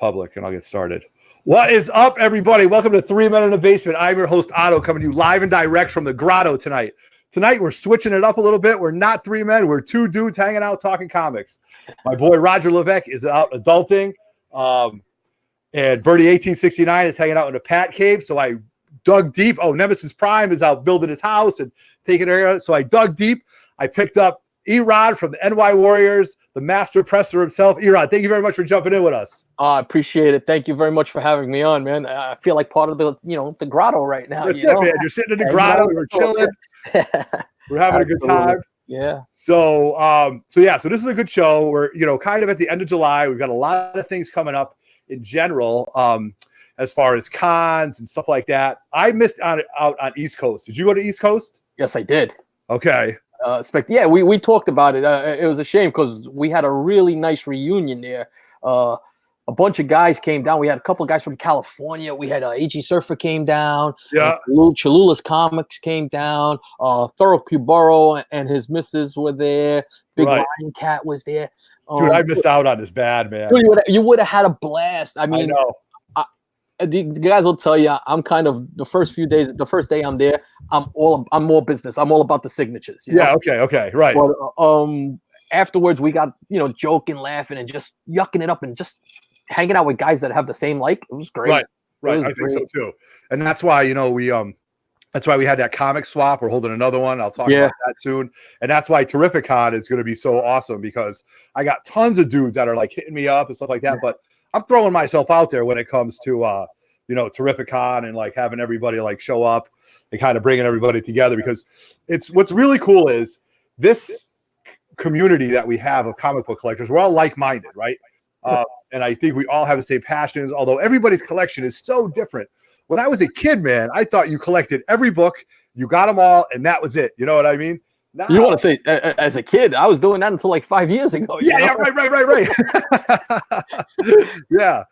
Public, and I'll get started. What is up, everybody? Welcome to 3 Men in the Basement. I'm your host, Otto, coming to you live and direct from the Grotto tonight. Tonight, we're switching it up a little bit. We're not 3 men. We're 2 dudes hanging out talking comics. My boy, Roger Levesque, is out adulting. And Birdie 1869 is hanging out in a Pat cave. So I dug deep. Oh, Nemesis Prime is out building his house and taking care of it. So I dug deep. I picked up EROD from the NY Warriors, the master presser himself. EROD, thank you very much for jumping in with us. I appreciate it. Thank you very much for having me on, man. I feel like part of the, the grotto right now. That's it, man. You're sitting in the grotto. We're chilling. We're having a good time. Yeah. So this is a good show. We're, kind of at the end of July. We've got a lot of things coming up in general, as far as cons and stuff like that. I missed out on East Coast. Did you go to East Coast? Yes, I did. Okay. We talked about it. It was a shame because we had a really nice reunion there. A bunch of guys came down. We had a couple of guys from California. We had A.G. Surfer came down. Yeah. Cholula's Comics came down. Thorough Cubero and his missus were there. Big Lion Cat was there. Dude, I missed out on this bad, man. Dude, you would have had a blast. I mean, I know. The guys will tell you I'm kind of the first day I'm there, I'm more business. I'm all about the signatures. Yeah, okay, right. But afterwards we got joking, laughing, and just yucking it up and just hanging out with guys that have the same like. It was great. Right. I think so too. And that's why that's why we had that comic swap. We're holding another one. I'll talk about that soon. And that's why Terrificon is going to be so awesome because I got tons of dudes that are like hitting me up and stuff like that. But I'm throwing myself out there when it comes to Terrificon and like having everybody like show up and kind of bringing everybody together, because what's really cool is this community that we have of comic book collectors. We're all like-minded, right? And I think we all have the same passions, although everybody's collection is so different. When I was a kid, man, I thought you collected every book, you got them all, and that was it. You know what I mean? Now, you want to say, as a kid, I was doing that until like 5 years ago. Yeah, right. Yeah.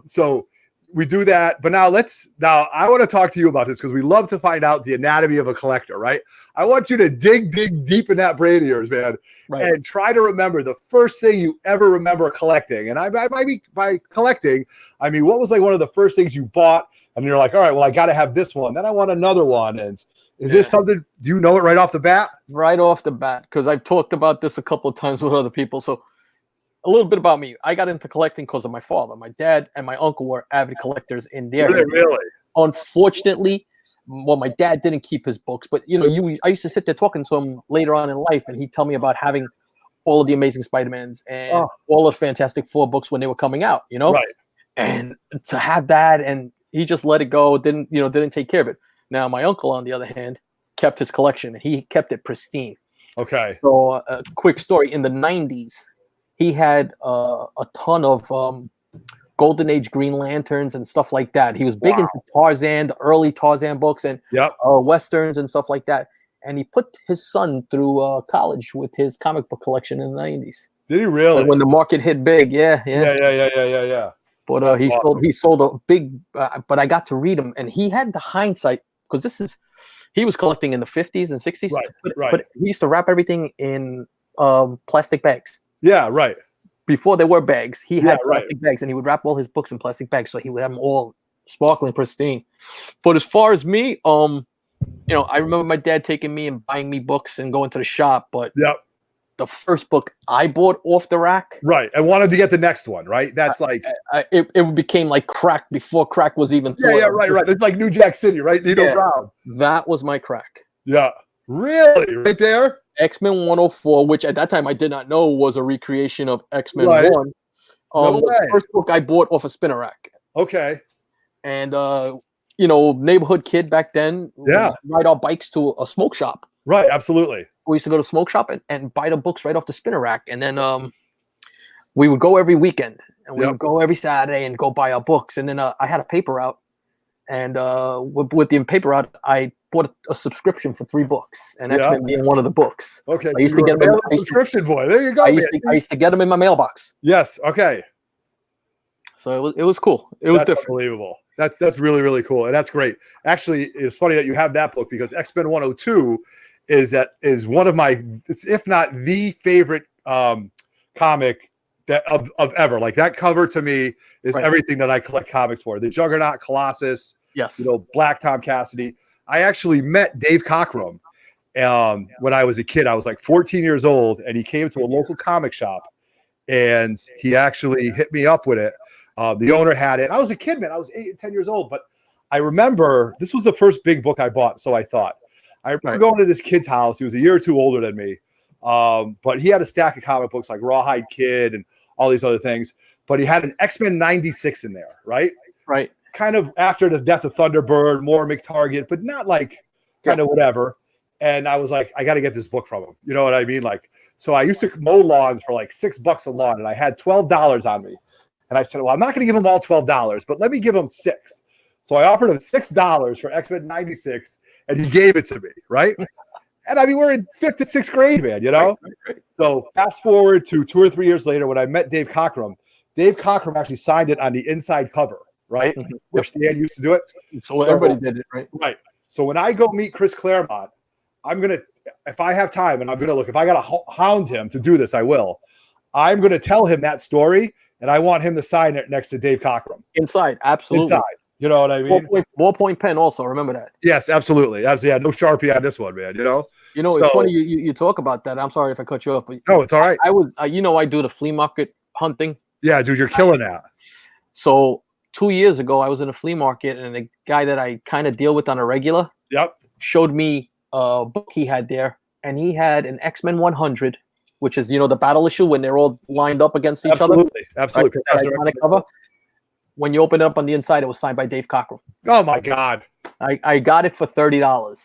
So we do that. But now I want to talk to you about this because we love to find out the anatomy of a collector, right? I want you to dig deep in that brain of yours, man, and try to remember the first thing you ever remember collecting. And I might be by collecting, I mean, what was like one of the first things you bought and you're like, all right, well, I got to have this one. Then I want another one. And is this something, do you know it right off the bat? Right off the bat, because I've talked about this a couple of times with other people. So a little bit about me. I got into collecting because of my father. My dad and my uncle were avid collectors in their Really? Unfortunately, well, my dad didn't keep his books, but I used to sit there talking to him later on in life, and he'd tell me about having all of the Amazing Spider-Mans and all of the Fantastic Four books when they were coming out, Right. And to have that, and he just let it go, didn't take care of it. Now, my uncle, on the other hand, kept his collection, and he kept it pristine. Okay. So, a quick story. In the 90s, he had a ton of Golden Age Green Lanterns and stuff like that. He was big into Tarzan, the early Tarzan books, and Westerns and stuff like that. And he put his son through college with his comic book collection in the 90s. Did he really? Like when the market hit big, yeah. But he sold a big. But I got to read him, and he had the hindsight, because he was collecting in the 50s and 60s. Right. But he used to wrap everything in plastic bags. Yeah, right. Before there were bags, he had plastic bags, and he would wrap all his books in plastic bags, so he would have them all sparkling, pristine. But as far as me, I remember my dad taking me and buying me books and going to the shop. But the first book I bought off the rack, right, I wanted to get the next one, right? That's it became like crack before crack was even. Right. It's like New Jack City, right? Brown. That was my crack. Yeah, really, right there. X-Men 104, which at that time I did not know was a recreation of X-Men 1. The first book I bought off a spinner rack. Okay. And neighborhood kid back then. Ride our bikes to a smoke shop. Right, absolutely. We used to go to the smoke shop and buy the books right off the spinner rack. And then we would go every weekend. And we would go every Saturday and go buy our books. And then I had a paper route. And with the paper route, I bought a subscription for 3 books, and X-Men being one of the books. Okay, so I used to get them in my subscription boy. There you go. I used to get them in my mailbox. Yes. Okay. So it was cool. It was different. Unbelievable. That's really, really cool, and that's great. Actually, it's funny that you have that book, because X-Men 102 is one of my, if not the favorite comic that of ever. Like that cover to me is Right. everything that I collect comics for. The Juggernaut, Colossus, Yes. you know, Black Tom Cassidy. I actually met Dave Cockrum when I was a kid. I was like 14 years old, and he came to a local comic shop, and he actually hit me up with it. The owner had it. I was a kid, man. I was 8 and 10 years old, but I remember this was the first big book I bought, so I thought. I remember going to this kid's house. He was a year or two older than me, but he had a stack of comic books like Rawhide Kid and all these other things. But he had an X-Men 96 in there, right? Right. Kind of after the death of Thunderbird, more McTarget, but not like kind of whatever. And I was like, I got to get this book from him. You know what I mean? Like, so I used to mow lawns for like $6 a lawn, and I had $12 on me. And I said, well, I'm not going to give him all $12, but let me give him $6. So I offered him $6 for X-Men 96, and he gave it to me, right? And I mean, we're in 5th to 6th grade, man, you know? Right. So fast forward to 2 or 3 years later when I met Dave Cockrum. Dave Cockrum actually signed it on the inside cover, right? Mm-hmm. Where Stan used to do it. So everybody did it, right? Right. So when I go meet Chris Claremont, I'm going to, if I have time, and I'm going to look, if I got to hound him to do this, I will. I'm going to tell him that story, and I want him to sign it next to Dave Cockrum. Inside, absolutely. Inside. You know what I mean? Ballpoint pen also, remember that. Yes, absolutely. Yeah, no Sharpie on this one, man, you know? It's funny you talk about that. I'm sorry if I cut you off. But no, it's all right. I was, I do the flea market hunting. Yeah, dude, you're killing that. So 2 years ago, I was in a flea market, and a guy that I kind of deal with on a regular showed me a book he had there, and he had an X-Men 100, which is, the battle issue when they're all lined up against each other. Absolutely. Right? Cover. When you open it up on the inside, it was signed by Dave Cockrum. Oh, my God. I got it for $30.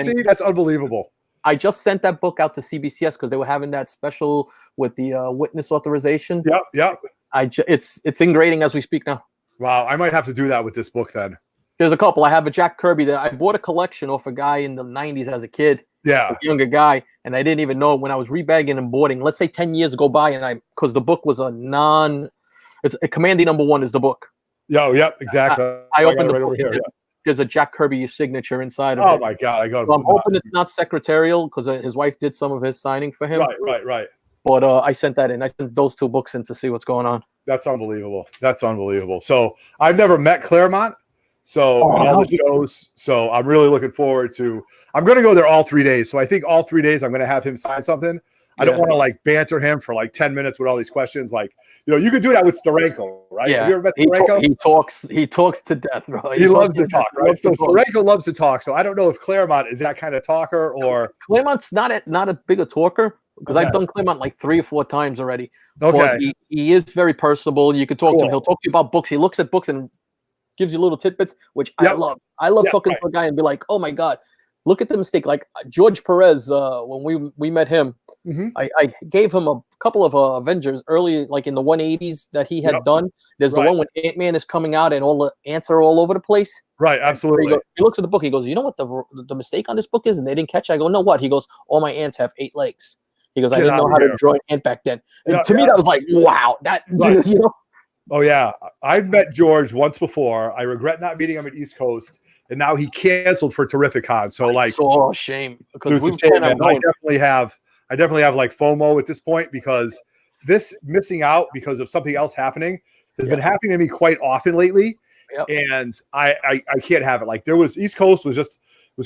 See, that's unbelievable. I just sent that book out to CBCS because they were having that special with the witness authorization. Yep. It's in grading as we speak now. Wow, I might have to do that with this book then. There's a couple. I have a Jack Kirby that I bought a collection off a guy in the 90s as a kid. Yeah. A younger guy, and I didn't even know when I was rebagging and boarding. Let's say 10 years go by, and because the book was it's a Commandy #1 is the book. Yep, exactly. I opened the book. Here, there's a Jack Kirby signature inside of it. Oh my God, So I'm hoping it's not secretarial because his wife did some of his signing for him. Right. But I sent that in. I sent those 2 books in to see what's going on. That's unbelievable. So I've never met Claremont. So all the shows. So I'm really looking forward to. I'm going to go there all 3 days. So I think all 3 days I'm going to have him sign something. I don't want to like banter him for like 10 minutes with all these questions. Like, you could do that with Steranko, right? Yeah. Have you ever met Steranko? He talks to death, bro. He loves to talk, right? So Steranko loves to talk. So I don't know if Claremont is that kind of talker or Claremont's not a big a talker because I've done Claremont like 3 or 4 times already. Okay. But he is very personable. You can talk to him. He'll talk to you about books. He looks at books and gives you little tidbits, which I love. I love talking to a guy and be like, oh my God, look at the mistake. Like George Perez, when we met him, I gave him a couple of Avengers early, like in the 180s that he had done. There's the one when Ant-Man is coming out and all the ants are all over the place. Right, absolutely. He looks at the book. He goes, you know what the mistake on this book is? And they didn't catch it. I go, no, what? He goes, all my ants have 8 legs. He goes, I didn't know how to draw an ant back then. And to me, that was like, wow. That, Oh, yeah. I've met George once before. I regret not meeting him at East Coast. And now he canceled for Terrificon. So like, so shame. Because it's a shame, man. I definitely have like FOMO at this point because this missing out because of something else happening has been happening to me quite often lately. And I can't have it. Like there was East Coast was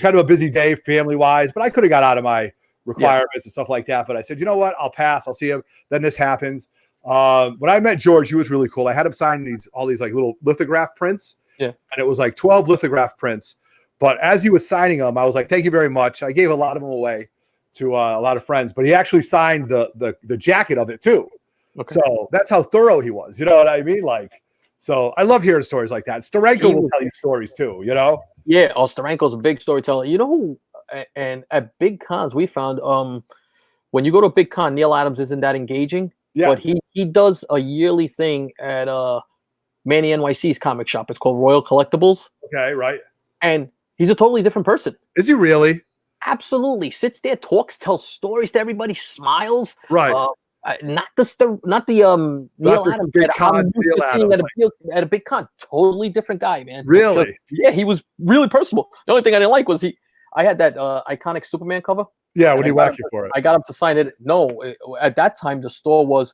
kind of a busy day family wise, but I could have got out of my requirements and stuff like that. But I said, you know what? I'll pass. I'll see him. Then this happens. When I met George, he was really cool. I had him sign all these like little lithograph prints. Yeah. And it was like 12 lithograph prints. But as he was signing them, I was like, thank you very much. I gave a lot of them away to a lot of friends, but he actually signed the jacket of it too. Okay. So that's how thorough he was. You know what I mean? Like, so I love hearing stories like that. Steranko will tell you stories too, Yeah. Oh, Steranko's a big storyteller. And at big cons, we found when you go to a big con, Neil Adams isn't that engaging. Yeah. But he does a yearly thing at Manny NYC's comic shop. It's called Royal Collectibles. Okay, right. And he's a totally different person. Is he really? Absolutely. Sits there, talks, tells stories to everybody, smiles. Right. Not the Neil Adams big con, at a big con. Totally different guy, man. Really? Yeah, he was really personable. The only thing I didn't like was I had that iconic Superman cover. Yeah, what did he whack you for it? I got him to sign it. No, at that time the store was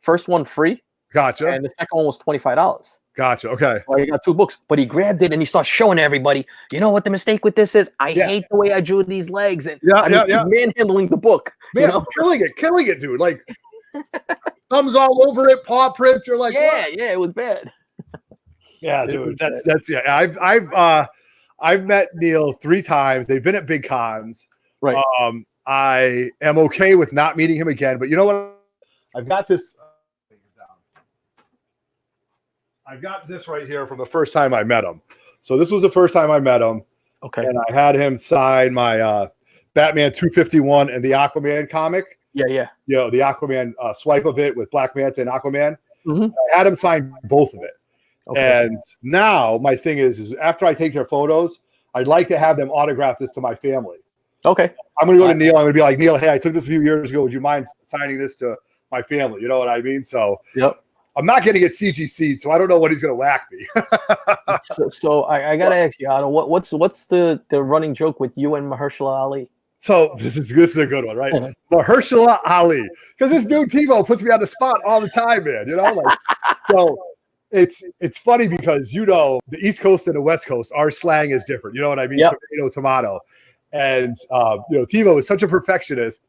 First one free. Gotcha. And the second one was $25. Gotcha. Okay. So he got 2 books, but he grabbed it and he starts showing everybody. You know what the mistake with this is? I hate the way I drew these legs, and manhandling the book. Man, you know? killing it, dude. Like thumbs all over it, paw prints. You're like, yeah, it was bad. Yeah, dude. That's I've met Neil 3 times. They've been at big cons. Right. I am okay with not meeting him again, but you know what? I've got this. I've got this right here from the first time I met him. So this was the first time I met him. Okay. And I had him sign my Batman 251 and the Aquaman comic. Yeah. You know, the Aquaman swipe of it with Black Manta and Aquaman. I had him sign both of it. Okay. And now my thing is after I take their photos, I'd like to have them autograph this to my family. Okay. I'm going to go to Neil. I'm going to be like, Neil, hey, I took this a few years ago. Would you mind signing this to my family? You know what I mean? So I'm not getting it CGC'd, so I don't know what he's going to whack me. so I got to ask you, Otto, what's the running joke with you and Mahershala Ali? So this is a good one, right? Mahershala Ali, because this dude TiVo puts me on the spot all the time, man. You know, like so. It's funny because the East Coast and the West Coast, our slang is different. You know what I mean? Yep. Tomato. And TiVo is such a perfectionist.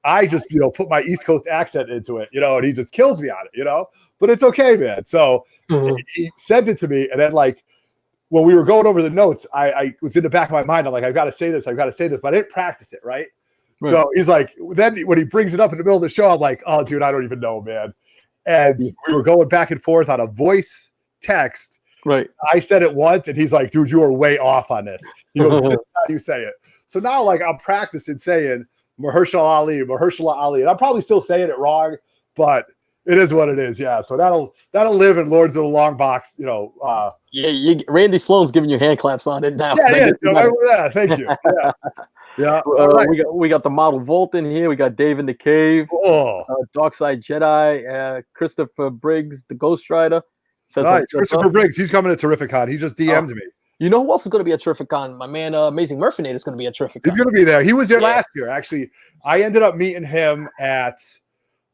I just put my East Coast accent into it, and he just kills me on it, but it's okay, man. So he sent it to me, and then like when we were going over the notes, I was in the back of my mind. I'm like, I've got to say this, but I didn't practice it, right? So he's like, then when he brings it up in the middle of the show, I'm like, oh, dude, I don't even know, man. And we were going back and forth on a voice text. Right. I said it once, and he's like, dude, you are way off on this. He goes, this is how you say it. So now, like, I'm practicing saying Mahershala Ali, and I'm probably still saying it wrong, but it is what it is. Yeah. So that'll live in Lords of the Long Box. Randy Sloan's giving you hand claps on it now. Yeah. Thank you. Yeah. Yeah. Right. We got the model Volt in here. We got Dave in the Cave. Darkside Jedi. Christopher Briggs, the Ghost Rider. Says Christopher Briggs. He's coming to Terrificon. He just DM'd me. You know who else is going to be at Terrificon? My man, Amazing Murphinator is going to be at Terrificon. He's going to be there. He was there last year. Actually, I ended up meeting him at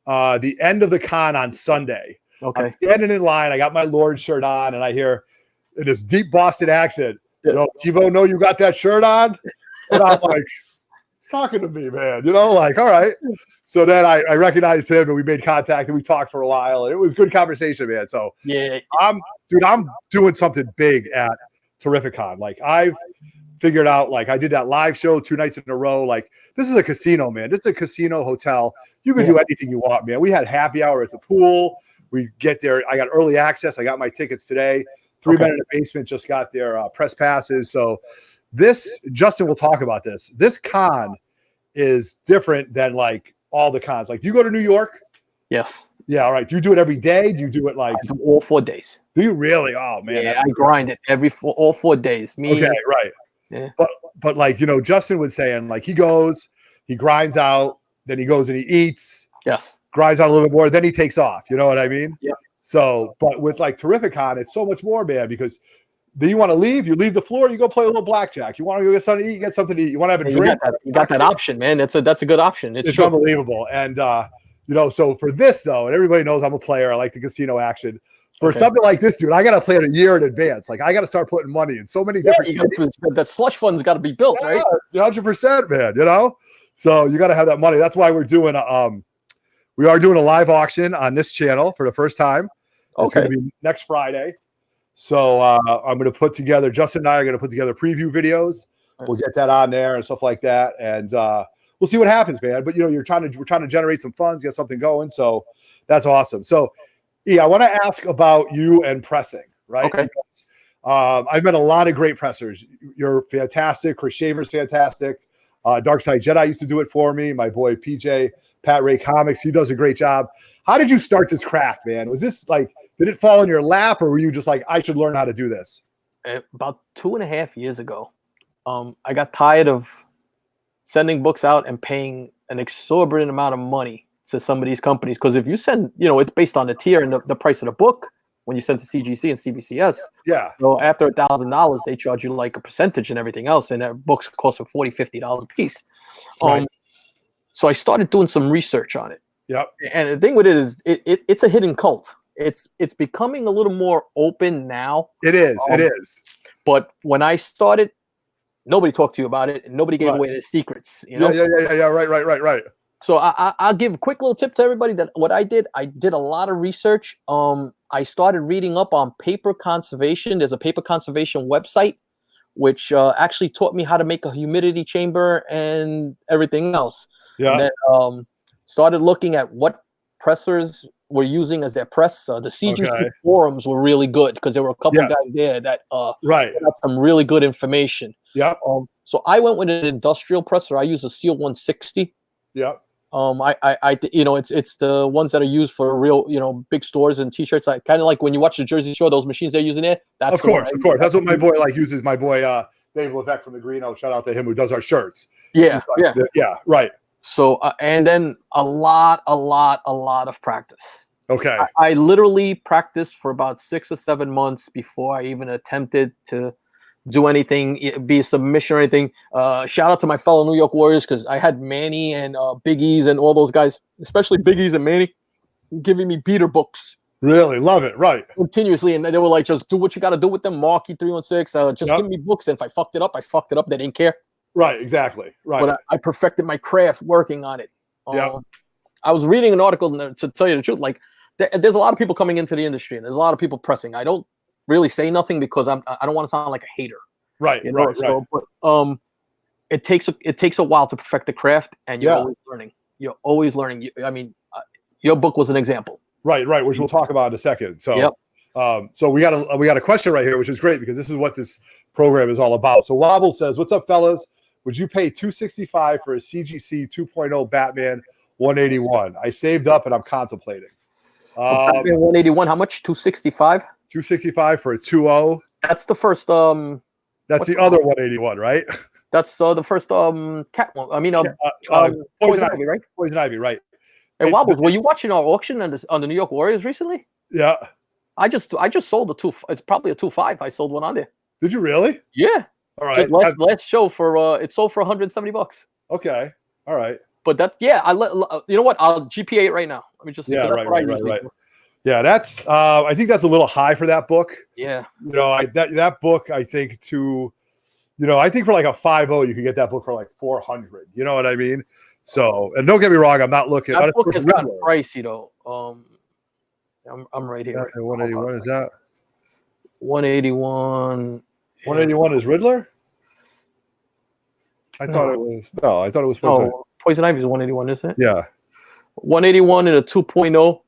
the end of the con on Sunday. Okay. I'm standing in line. I got my Lord shirt on, and I hear in this deep Boston accent, TiVo, know you got that shirt on? And I'm like, he's talking to me, man. Like, all right. So then I recognized him, and we made contact, and we talked for a while. And it was good conversation, man. So I'm doing something big at Terrificon. Like I've figured out, like I did that live show 2 nights in a row. Like this is a casino, man. This is a casino hotel. You can do anything you want, man. We had happy hour at the pool. We get there. I got early access. I got my tickets today. 3 Men in the Basement just got their press passes. So this, Justin will talk about this. This con is different than like all the cons. Like, do you go to New York? Yes. Yeah. All right. Do you do it every day? Do you do it like I do all 4 days? Do you really? Oh man. Yeah, I grind it all 4 days. Okay, right. Yeah. But like, Justin was saying, like he grinds out, then he goes and he eats. Yes. Grinds out a little bit more, then he takes off. You know what I mean? Yeah. So, but with like Terrificon, it's so much more, man, because then you want to leave, you leave the floor, you go play a little blackjack. You want to go get something to eat, you get something to eat. You want to have a drink. You got that option, man. That's a good option. It's unbelievable. And so for this though, and everybody knows I'm a player, I like the casino action. For something like this, dude, I got to plan a year in advance. Like I got to start putting money in so many different. That slush fund's got to be built, right? 100%, man. So you got to have that money. That's why we're doing we are doing a live auction on this channel for the first time. It's going to be next Friday. So I'm going to put together. Justin and I are going to put together preview videos. We'll get that on there and stuff like that, and we'll see what happens, man. But we're trying to generate some funds, get something going. So that's awesome. So. I want to ask about you and pressing, right? Okay. Because, I've met a lot of great pressers. You're fantastic. Chris Shaver's fantastic. Darkside Jedi used to do it for me. My boy PJ, Pat Ray Comics, he does a great job. How did you start this craft, man? Was this like, did it fall in your lap, or were you just like, I should learn how to do this? About 2.5 years ago, I got tired of sending books out and paying an exorbitant amount of money to some of these companies, because if you send, it's based on the tier and the price of the book when you send to CGC and CBCS. Yeah. So after $1,000, they charge you like a percentage and everything else, and that books cost them $40, $50 a piece. Right. So I started doing some research on it, Yep. And the thing with it is, it's a hidden cult. It's becoming a little more open now. It is. It is. But when I started, nobody talked to you about it, and nobody gave away their secrets. You know? Yeah. Right. So I'll give a quick little tip to everybody that what I did a lot of research. I started reading up on paper conservation. There's a paper conservation website, which actually taught me how to make a humidity chamber and everything else. Yeah. And then started looking at what pressers were using as their press. The CGC forums were really good because there were a couple of guys there that right had some really good information. Yeah. So I went with an industrial presser. I use a Seal 160. Yeah. It's the ones that are used for real, big stores and t-shirts. Like kind of like when you watch the Jersey Shore, those machines they're using there. That's of course. That's what my boy uses. My boy Dave Levesque from the Greeno. Shout out to him who does our shirts. Yeah. Right. So and then a lot of practice. Okay. I literally practiced for about 6 or 7 months before I even attempted to do anything, be a submission or anything. Shout out to my fellow New York Warriors because I had Manny and Big E's and all those guys, especially Big E's and Manny, giving me beater books. Really love it, right? Continuously, and they were like, "Just do what you got to do with them, Marky 316. Just give me books, and if I fucked it up, I fucked it up. They didn't care." Right, exactly. Right. But I perfected my craft working on it. I was reading an article to tell you the truth. Like, there's a lot of people coming into the industry, and there's a lot of people pressing. I don't really say nothing because I don't want to sound like a hater. Right. Right. So, but it takes a while to perfect the craft, and you're always learning. You're always learning. I mean, your book was an example. Right. Which we'll talk about in a second. So, so we got a question right here, which is great because this is what this program is all about. So Wobble says, "What's up, fellas? Would you pay $265 for a CGC 2.0 Batman 181? I saved up and I'm contemplating." Batman 181. How much? 265. 265 for a 2.0. That's the first. That's the other 181, right? That's the first cat one. I mean, Poison Ivy, right? Poison Ivy, right? Hey, Wobbles, were you watching our auction on the New York Warriors recently? Yeah. I just sold a 2. It's probably a 2.5. I sold one on there. Did you really? Yeah. All right. Let's show for it sold for $170. Okay. All right. But that's you know what? I'll GPA it right now. Let me just right. Yeah, that's I think that's a little high for that book. Yeah. That book I think I think for like a 5.0 you can get that book for like $400. You know what I mean? So, and don't get me wrong, I'm not looking. That book has gotten pricey though. I'm right here. 181 is that? 181. 181 is Riddler? I thought it was Poison Ivy is 181, isn't it? Yeah. 181 in a 2.0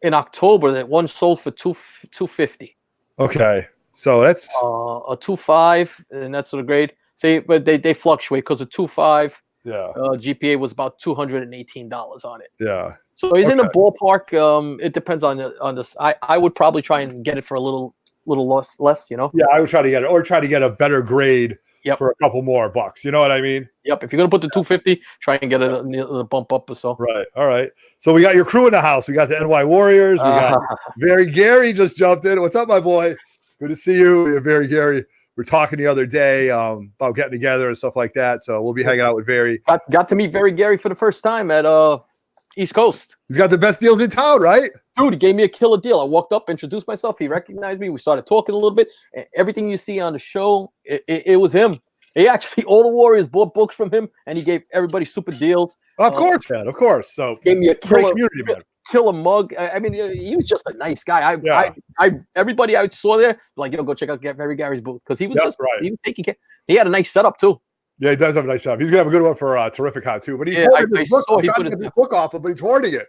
in October. That one sold for 250. Okay. So that's a 2.5, and that's sort of grade. See, but they fluctuate because a 2.5 GPA was about $218 on it. Yeah. So he's in the ballpark. It depends on this. I would probably try and get it for a little less, Yeah, I would try to get it, or try to get a better grade for a couple more bucks. You know what I mean? Yep. If you're gonna put the 250, try and get it a bump up or so. Right. All right. So we got your crew in the house. We got the NY Warriors. We got Very Gary just jumped in. What's up, my boy? Good to see you, Very Gary. We were talking the other day about getting together and stuff like that. So we'll be hanging out with Very. Got to meet Very Gary for the first time at East Coast. He's got the best deals in town, right? Dude, he gave me a killer deal. I walked up, introduced myself. He recognized me. We started talking a little bit. Everything you see on the show, it was him. He actually, all the Warriors bought books from him, and he gave everybody super deals. Of course, man. Of course. So gave me a killer mug. I mean, he was just a nice guy. Everybody I saw there, like, go check out Very Gary's booth because he was he was taking care. He had a nice setup too. Yeah, he does have a nice setup. He's gonna have a good one for Terrific Con too. But he's hoarding his book. He put his book off him, but he's hoarding it.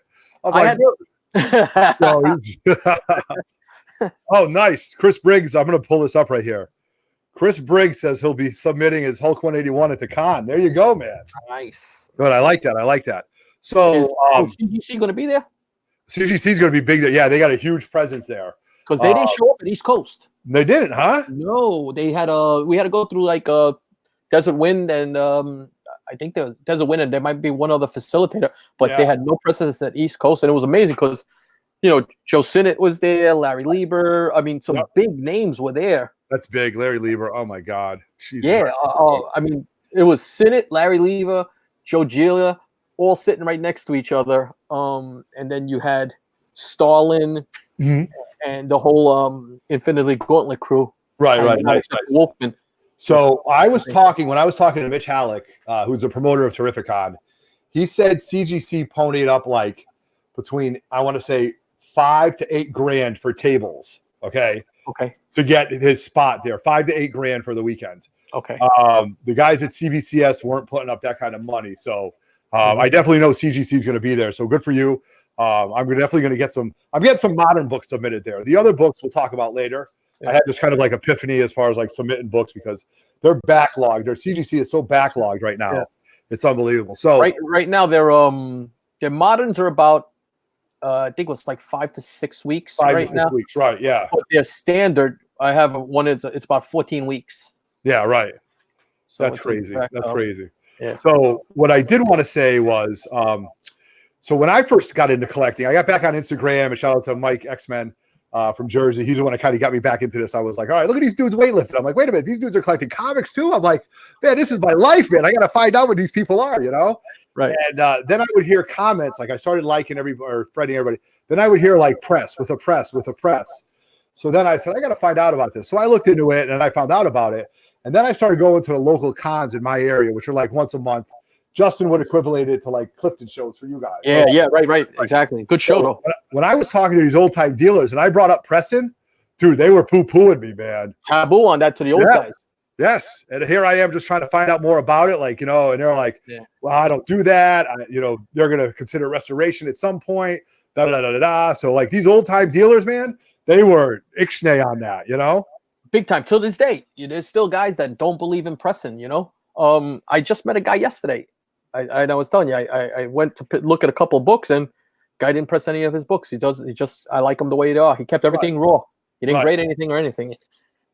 Oh, nice. Chris Briggs. I'm gonna pull this up right here. Chris Briggs says he'll be submitting his Hulk 181 at the con. There you go, man. Nice. Good. I like that. So is CGC going to be there? CGC is going to be big there. Yeah, they got a huge presence there. Because they didn't show up at East Coast. They didn't, huh? No, they had we had to go through like Desert Wind and I think there was Desert Wind and there might be one other facilitator, but they had no presence at East Coast, and it was amazing because Joe Sinnott was there, Larry Lieber. I mean, some big names were there. That's big, Larry Lieber. Oh my God. Jesus. Yeah. I mean, it was Sinnott, Larry Lieber, Joe Giglia, all sitting right next to each other. And then you had Stalin and the whole Infinity Gauntlet crew. Right. Nice. Wolfman. So when I was talking to Mitch Halleck, who's a promoter of Terrificon, he said CGC ponied up like between, I want to say, $5 to $8 grand for tables. Okay. To get his spot there, $5 to $8 grand for the weekend. Okay. The guys at CBCS weren't putting up that kind of money, so I definitely know CGC is going to be there. So good for you. I'm definitely going to get some. I'm getting some modern books submitted there. The other books we'll talk about later. I had this kind of like epiphany as far as like submitting books because they're backlogged. Their CGC is so backlogged right now. It's unbelievable. So right now their moderns are about I think it was like 5 to 6 weeks. 5 to 6 weeks, right? Yeah. But their standard, I have one. It's about 14 weeks. Yeah, right. So that's crazy. That's crazy. Yeah. So what I did want to say was, so when I first got into collecting, I got back on Instagram, and shout out to Mike X-Men from Jersey. He's the one that kind of got me back into this. I was like, all right, look at these dudes weightlifting. I'm like, wait a minute, these dudes are collecting comics too? I'm like, man, this is my life, man. I got to find out what these people are, you know? Right. And then I would hear comments, like I started liking or friending everybody. Then I would hear like press. So then I said, I got to find out about this. So I looked into it and I found out about it. And then I started going to the local cons in my area, which are like once a month. Justin would equivalent it to like Clifton shows for you guys. Yeah, right. Exactly. Good show, though. When I was talking to these old time dealers and I brought up pressing, dude, they were poo-pooing me, man. Taboo on that to the old guys. Yes. And here I am just trying to find out more about it. Like, you know, and they're like, well, I don't do that. They're going to consider restoration at some point. So like these old time dealers, man, they were ixnay on that, you know? Big time. Till this day, there's still guys that don't believe in pressing, you know? I just met a guy yesterday. I was telling you, I went to look at a couple of books and guy didn't press any of his books. I like them the way they are. He kept everything raw. He didn't grade anything or anything.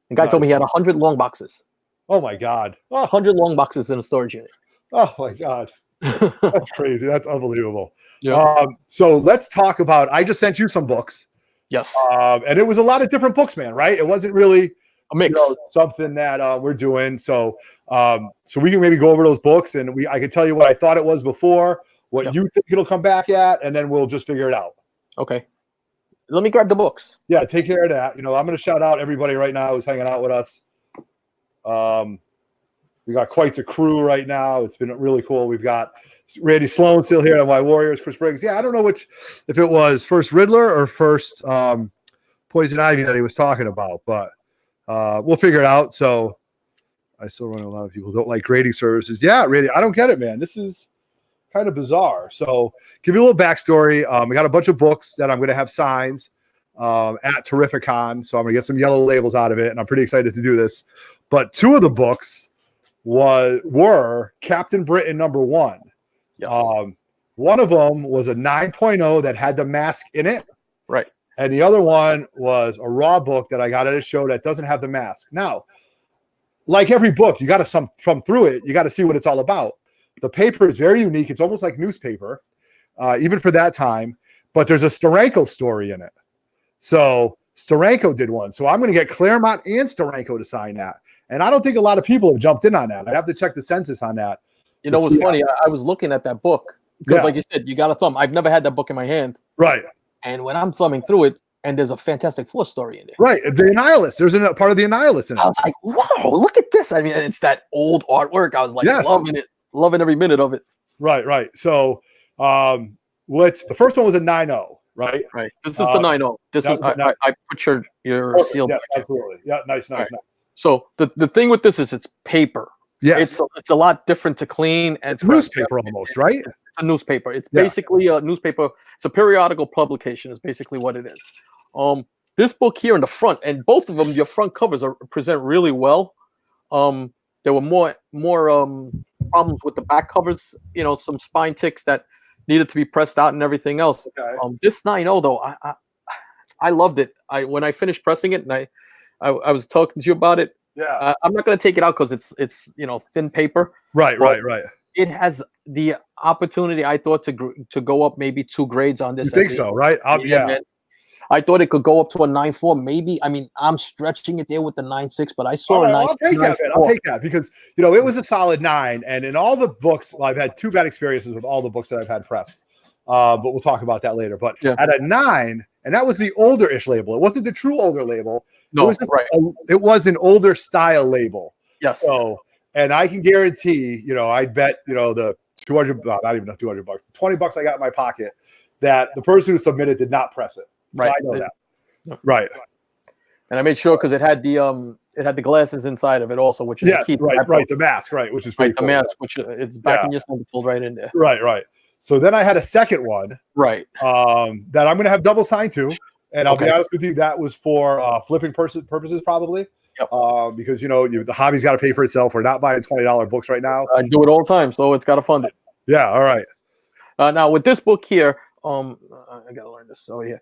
The guy told me he had 100 long boxes. Oh my God. 100 long boxes in a storage unit. Oh my God. That's crazy. That's unbelievable. Yeah. So let's talk about, I just sent you some books. Yes. And it was a lot of different books, man, right? It wasn't really a mix. Something that we're doing. So we can maybe go over those books and I can tell you what I thought it was before, what you think it'll come back at, and then we'll just figure it out. Okay. Let me grab the books. Yeah, take care of that. I'm going to shout out everybody right now who's hanging out with us. We got quite the crew right now. It's been really cool. We've got Randy Sloan still here on My Warriors, Chris Briggs. Yeah, I don't know if it was first Riddler or first Poison Ivy that he was talking about, but we'll figure it out. So I still run a lot of people don't like grading services. Yeah, really, I don't get it, man. This is kind of bizarre. So give you a little backstory. We got a bunch of books that I'm going to have signs at Terrificon. So I'm going to get some yellow labels out of it, and I'm pretty excited to do this. But two of the books were Captain Britain #1. Yes. One of them was a 9.0 that had the mask in it. Right. And the other one was a raw book that I got at a show that doesn't have the mask. Now, like every book, you got to thumb through it. You got to see what it's all about. The paper is very unique. It's almost like newspaper, even for that time. But there's a Steranko story in it. So Steranko did one. So I'm going to get Claremont and Steranko to sign that. And I don't think a lot of people have jumped in on that. I have to check the census on that. You know what's funny? I was looking at that book because, like you said, you got a thumb. I've never had that book in my hand. Right. And when I'm thumbing through it, and there's a Fantastic Four story in there. Right. The Annihilus. There's a part of the Annihilus in it. I was like, wow, look at this. I mean, it's that old artwork. I was like, loving it, loving every minute of it. Right. So the first one was a 9.0, right? Right. This is the 9.0. This is I put your seal. Yeah, absolutely. Yeah, nice. So the thing with this is it's paper. Yeah, it's a lot different to clean. And it's newspaper almost, right? It's a newspaper. It's basically a newspaper. It's a periodical publication is basically what it is. This book here in the front, and both of them, your front covers present really well. There were more problems with the back covers, some spine ticks that needed to be pressed out and everything else. Okay. This 9.0 though, I loved it. When I finished pressing it, and I was talking to you about it. Yeah. I'm not going to take it out because it's thin paper. Right. It has the opportunity, I thought, to go up maybe 2 grades on this. You think so, right? Man. I thought it could go up to a 9.4, maybe. I mean, I'm stretching it there with the 9.6, but I saw All right, a 9. I'll take that, man. I'll take that because it was a solid 9. And in all the books, well, I've had 2 bad experiences with all the books that I've had pressed. But we'll talk about that later. But at a 9, and that was the older-ish label. It wasn't the true older label. No, it was an older style label. Yes. So, and I can guarantee, I'd bet, the 200, not even $200, $20 I got in my pocket, that the person who submitted did not press it. So I know that. Right. And I made sure because it had the glasses inside of it also, which is the key. Right. The mask, right, which is pretty cool. The mask, which it's back in your phone, pulled right in there. Right. So then I had a second one, right, that I'm going to have double signed to, and I'll be honest with you, that was for flipping purposes probably. Yep. Because the hobby's got to pay for itself. We're not buying $20 books right now. I do it all the time, so it's got to fund it. Yeah. All right. Now with this book here, I gotta learn this. So yeah,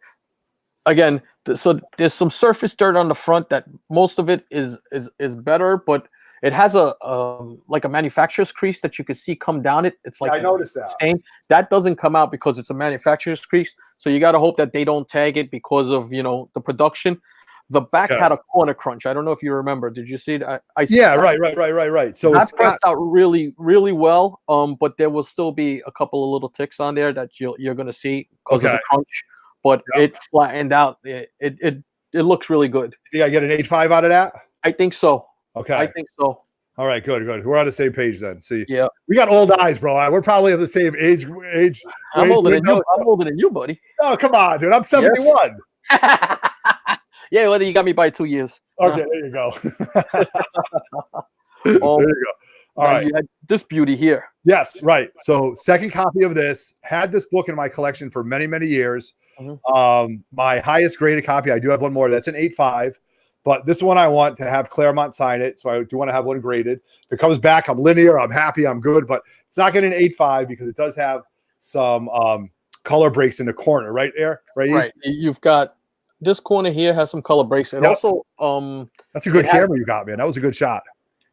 again, so there's some surface dirt on the front that most of it is better, but it has a like a manufacturer's crease that you can see come down it. It's like I noticed that stain that doesn't come out because it's a manufacturer's crease. So you got to hope that they don't tag it because of the production. The back had a corner crunch. I don't know if you remember. Did you see that? Right. So that's pressed out really, really well. But there will still be a couple of little ticks on there that you're going to see because of the crunch. But it flattened out. It looks really good. You think I get an 8.5 out of that? I think so. Okay. I think so. All right, good. We're on the same page then. See, yeah, we got old eyes, bro. We're probably of the same age. I'm older than you. I'm older than you, buddy. Oh, come on, dude. I'm 71. Yeah, well, you got me by 2 years. Okay, there you go. There you go. All right. You had this beauty here. Yes, right. So second copy of this, had this book in my collection for many, many years. My highest graded copy, I do have one more. That's an 8.5. But this one I want to have Claremont sign it. So I do want to have one graded. If it comes back, I'm linear. I'm happy. I'm good. But it's not getting an 8.5 because it does have some color breaks in the corner right there. Right. You've got this corner here has some color breaks. And also, that's a good camera you got, man. That was a good shot.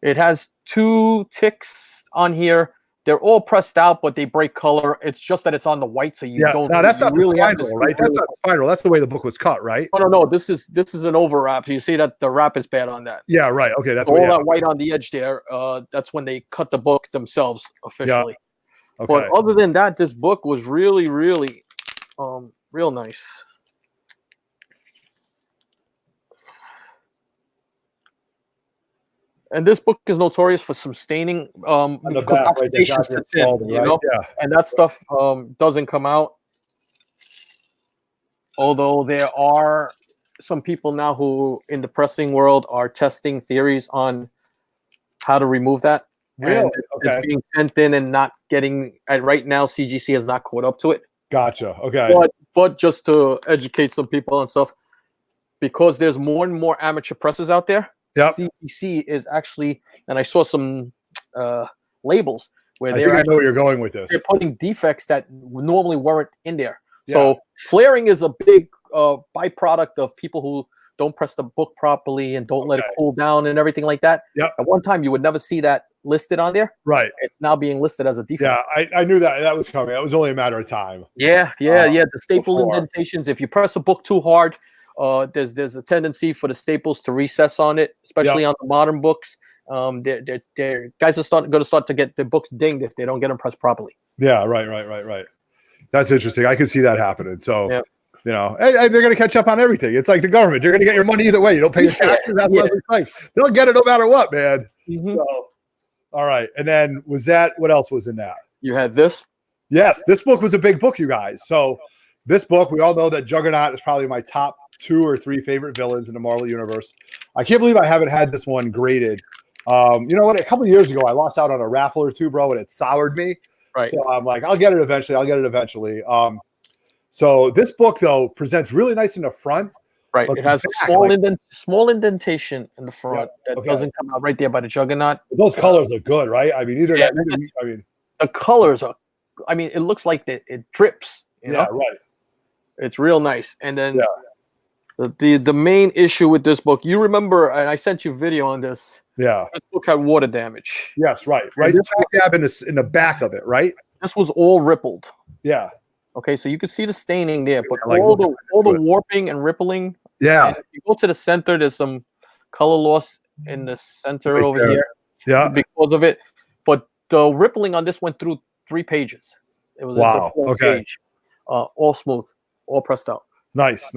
It has 2 ticks on here. They're all pressed out, but they break color. It's just that it's on the white, so you don't. No, that's not really the final, right? That's not the final. That's the way the book was cut, right? No. This is an overwrap. So you see that the wrap is bad on that. Yeah, right. Okay, that's all that white on the edge there. That's when they cut the book themselves officially. Yeah. Okay. But other than that, this book was really, really, real nice. And this book is notorious for some staining, because oxidation sets in, and that stuff doesn't come out. Although there are some people now who, in the pressing world, are testing theories on how to remove that. Really? And it's being sent in and not getting. And right now, CGC has not caught up to it. Gotcha. Okay. But just to educate some people and stuff, because there's more and more amateur presses out there. Yep. CGC is actually, and I saw some labels where I know where you're going with this. They're putting defects that normally weren't in there. Yeah. So flaring is a big byproduct of people who don't press the book properly and don't let it cool down and everything like that. Yep. At one time, you would never see that listed on there. Right. It's now being listed as a defect. Yeah, I knew that was coming. That was only a matter of time. Yeah. The staple indentations. If you press a book too hard, there's a tendency for the staples to recess on it, especially on the modern books. Guys are going to start to get the books dinged if they don't get them pressed properly. Yeah, right. That's interesting. I can see that happening. So, they're going to catch up on everything. It's like the government. You're going to get your money either way. You don't pay your taxes. That's what it's like. They'll get it no matter what, man. So, all right. And then what else was in that? You had this? Yes. This book was a big book, you guys. So this book, we all know that Juggernaut is probably my top 2 or 3 favorite villains in the Marvel Universe. I can't believe I haven't had this one graded. You know what? A couple of years ago, I lost out on a raffle or 2, bro, and it soured me. Right. So I'm like, I'll get it eventually. So this book, though, presents really nice in the front. Right. It has a small indentation in the front that doesn't come out right there by the Juggernaut. Those colors look good, right? I mean, the colors are. I mean, it looks like it drips. You know? Right. It's real nice. And then the main issue with this book, you remember, and I sent you a video on this. Yeah. This book had water damage. Yes, right. Right. This tab in the back of it, right? This was all rippled. Yeah. Okay, so you can see the staining there, but like all the it. warping and rippling. Yeah. And if you go to the center, there's some color loss in the center Right over there. here. Yeah. Because of it. But the rippling on this went through 3 pages. It's a full page. All smooth, all pressed out. Nice.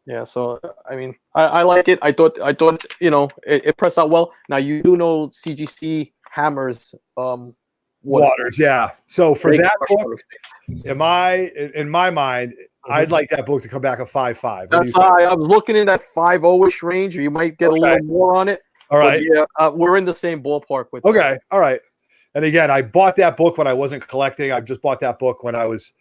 Yeah, so I mean, I like it. I thought it pressed out well. Now you do know CGC hammers waters, yeah. So for that book, in my mind, I'd like that book to come back a 5.5. That's I was looking in that 5.0-ish range. You might get a little more on it. All right. Yeah, we're in the same ballpark with. Okay. All right. And again, I bought that book when I wasn't collecting. I just bought that book when I was,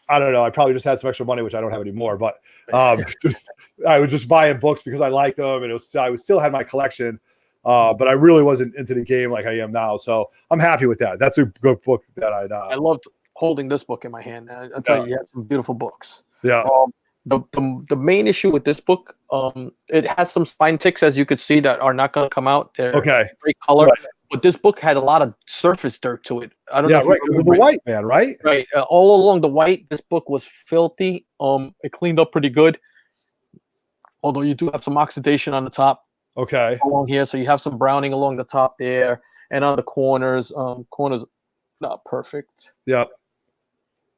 I don't know, I probably just had some extra money, which I don't have anymore. But I was just buying books because I liked them, and I still had my collection. But I really wasn't into the game like I am now. So I'm happy with that. That's a good book that I loved holding this book in my hand. I'll tell you have some beautiful books. Yeah. The main issue with this book, it has some spine ticks, as you could see, that are not going to come out. They're great color. Right. But this book had a lot of surface dirt to it. I don't know. Right. The white, man, right? Right. All along the white, this book was filthy. It cleaned up pretty good. Although you do have some oxidation on the top. Okay. Along here, so you have some browning along the top there, and on the corners. Corners not perfect. Yep.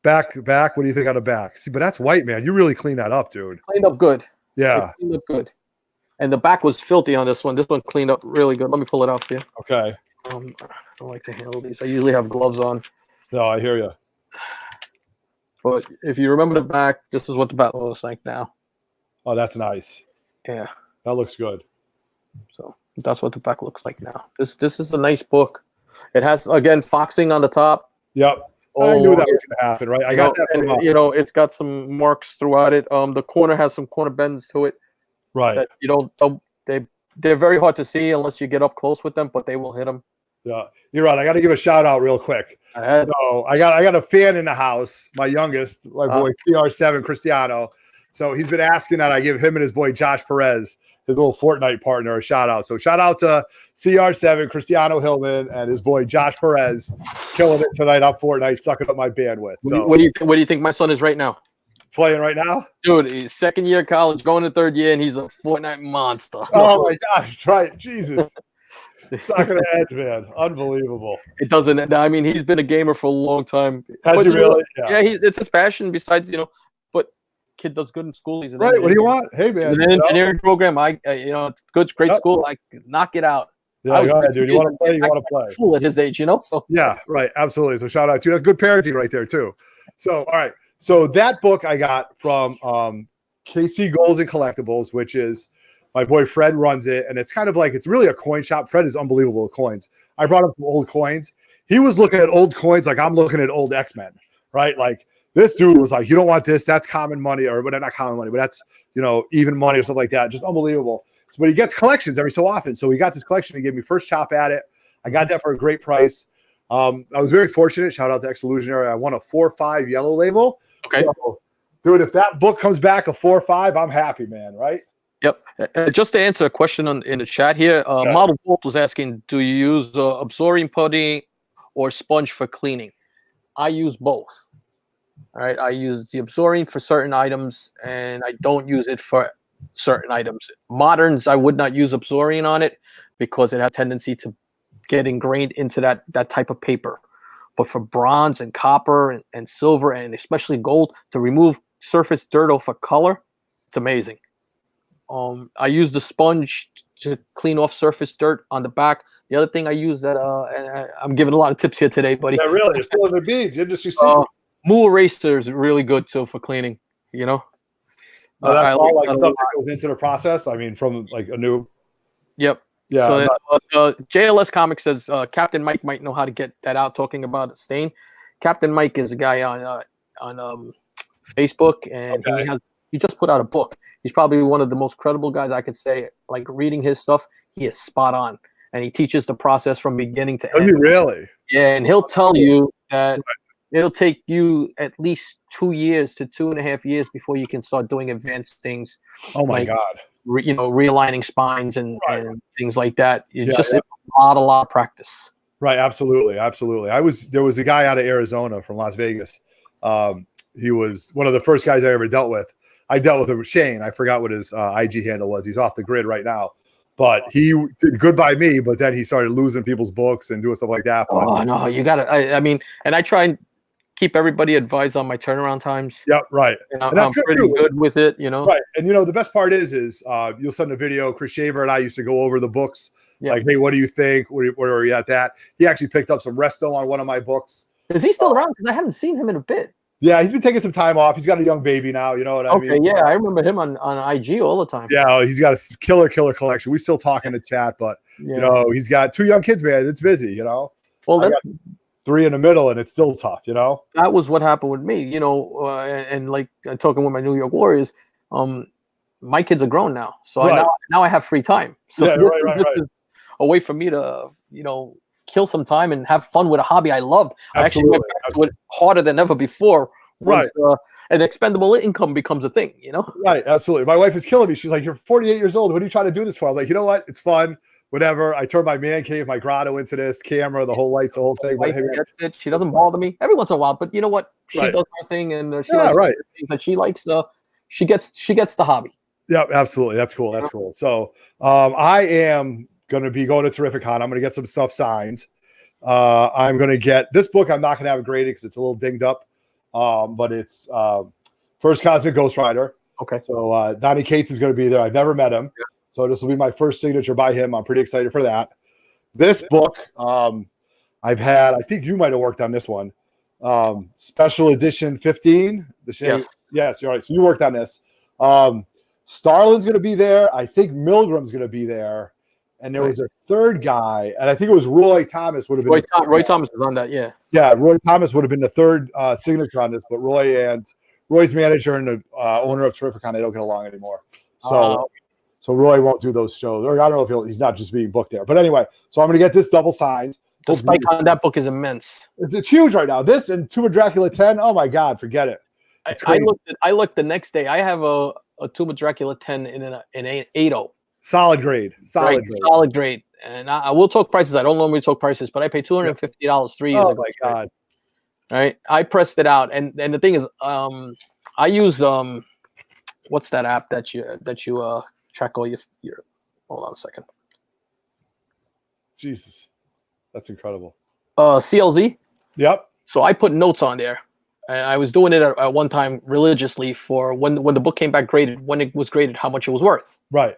Back. What do you think on the back? See, but that's white, man. You really cleaned that up, dude. Cleaned up good. Yeah. It cleaned up good. And the back was filthy on this one. This one cleaned up really good. Let me pull it out for you. Okay. I don't like to handle these. I usually have gloves on. No, I hear you. But if you remember the back, this is what the back looks like now. Oh, that's nice. Yeah. That looks good. So that's what the back looks like now. This is a nice book. It has, again, foxing on the top. Yep. I knew that was going to happen, right? I got that from it's got some marks throughout it. The corner has some corner bends to it. Right. That you don't they're very hard to see unless you get up close with them, but they will hit them. Yeah, you're right. I got to give a shout out real quick. So I got a fan in the house, my youngest, my boy CR7 Cristiano. So he's been asking that I give him and his boy Josh Perez, his little Fortnite partner, a shout out. So shout out to CR7 Cristiano Hillman and his boy Josh Perez, killing it tonight on Fortnite, sucking up my bandwidth. So what do you think my son is right now? Playing right now? Dude, he's second year college, going to third year, and he's a Fortnite monster. Oh my gosh, right. Jesus. It's not going to end, man. Unbelievable. It doesn't. I mean, he's been a gamer for a long time. Has he really? Yeah, it's his passion besides, but kid does good in school. He's right. What do you want? Hey, man. An engineering program. It's good, great school. I knock it out. Yeah, go ahead, dude. You want to play? You want to play. Fool at his age, So yeah, right. Absolutely. So shout out to you. That's good parenting right there, too. So, all right. So that book I got from KC Goals and Collectibles, which is my boy Fred runs it, and it's kind of like it's really a coin shop. Fred is unbelievable with coins. I brought him some old coins. He was looking at old coins like I'm looking at old X-Men, right? Like this dude was like, you don't want this, that's common money, or but not common money, but that's even money or something like that. Just unbelievable. So, but he gets collections every so often. So he got this collection. He gave me first chop at it. I got that for a great price. I was very fortunate. Shout out to Ex-Illusionary. I won a 4.5 yellow label. Okay. So, dude, if that book comes back a 4.5, I'm happy, man. Right? Yep. Just to answer a question in the chat here, Model Bolt was asking, do you use absorbing putty or sponge for cleaning? I use both. All right. I use the absorbing for certain items, and I don't use it for certain items. Moderns, I would not use absorbing on it because it has a tendency to get ingrained into that type of paper. But for bronze and copper and silver and especially gold, to remove surface dirt off a color, it's amazing. I use the sponge to clean off surface dirt on the back. The other thing I use that, and I'm giving a lot of tips here today, buddy. Yeah, really, you're spilling the beans. Industry secret. Moo eraser is really good too for cleaning. That's all like stuff that goes into the process. I mean, from like a new. Yep. Yeah. So JLS Comics says Captain Mike might know how to get that out. Talking about a stain, Captain Mike is a guy on Facebook, and he just put out a book. He's probably one of the most credible guys I could say. Like reading his stuff, he is spot on, and he teaches the process from beginning to end. Really? Yeah, and he'll tell you that it'll take you at least 2 years to 2.5 years before you can start doing advanced things. Oh my God. Realigning spines and things like that. It's just a lot of practice. Right. Absolutely. There was a guy out of Arizona from Las Vegas. he was one of the first guys I ever dealt with. I dealt with him with Shane. I forgot what his IG handle was. He's off the grid right now. But he did good by me, but then he started losing people's books and doing stuff like that. But, oh no, you gotta. I mean, and I try and keep everybody advised on my turnaround times. Yep, right. And I'm pretty good with it, you know. Right, and the best part is you'll send a video. Chris Shaver and I used to go over the books. Yeah. Like, hey, what do you think? Where are you at that? He actually picked up some resto on one of my books. Is he still around? Because I haven't seen him in a bit. Yeah, he's been taking some time off. He's got a young baby now. You know what I mean? Okay, yeah, I remember him on IG all the time. Yeah, he's got a killer collection. We still talk in the chat, but he's got 2 young kids, man. It's busy, you know. Well, I got 3 in the middle, and it's still tough, you know. That was what happened with me, you know, and like talking with my New York Warriors. My kids are grown now, so now I have free time. So this is a way for me to, you know, kill some time and have fun with a hobby I loved. I actually went back to it harder than ever before. Once, an expendable income becomes a thing, you know? Right, absolutely. My wife is killing me. She's like, you're 48 years old. What are you trying to do this for? I'm like, you know what? It's fun. Whatever. I turned my man cave, my grotto into this camera, the whole lights, the whole thing. It. She doesn't bother me every once in a while, but you know what? She does her thing, and she likes the things that she likes. She gets the hobby. Yeah, absolutely. That's cool. That's cool. So I am going to be going to Terrificon. I'm going to get some stuff signed. I'm going to get this book. I'm not going to have it graded because it's a little dinged up. But it's First Cosmic Ghost Rider. Okay. So Donnie Cates is going to be there. I've never met him. Yeah. So this will be my first signature by him. I'm pretty excited for that. This book, I think you might have worked on this one. Special edition 15. Yes, you're right. So you worked on this. Starlin's going to be there. I think Milgram's going to be there. And there was a third guy, and I think it was Roy Thomas would have been. Roy Thomas was on that, yeah. Yeah, Roy Thomas would have been the third signature on this, but Roy's manager and the owner of Terrificon, they don't get along anymore. So Roy won't do those shows. Or I don't know if he's not just being booked there. But anyway, so I'm going to get this double signed. The spike on that book is immense. It's huge right now. This and Tomb of Dracula 10, oh my God, forget it. I looked the next day. I have a Tomb of Dracula 10 in an 8.0. Solid grade. Solid grade. And I will talk prices. I don't normally talk prices, but I paid $250 3 years ago. Oh my God. Right. I pressed it out. And the thing is, I use what's that app that you track all your hold on a second. Jesus. That's incredible. CLZ. Yep. So I put notes on there. And I was doing it at one time religiously for when the book came back graded, when it was graded, how much it was worth. Right.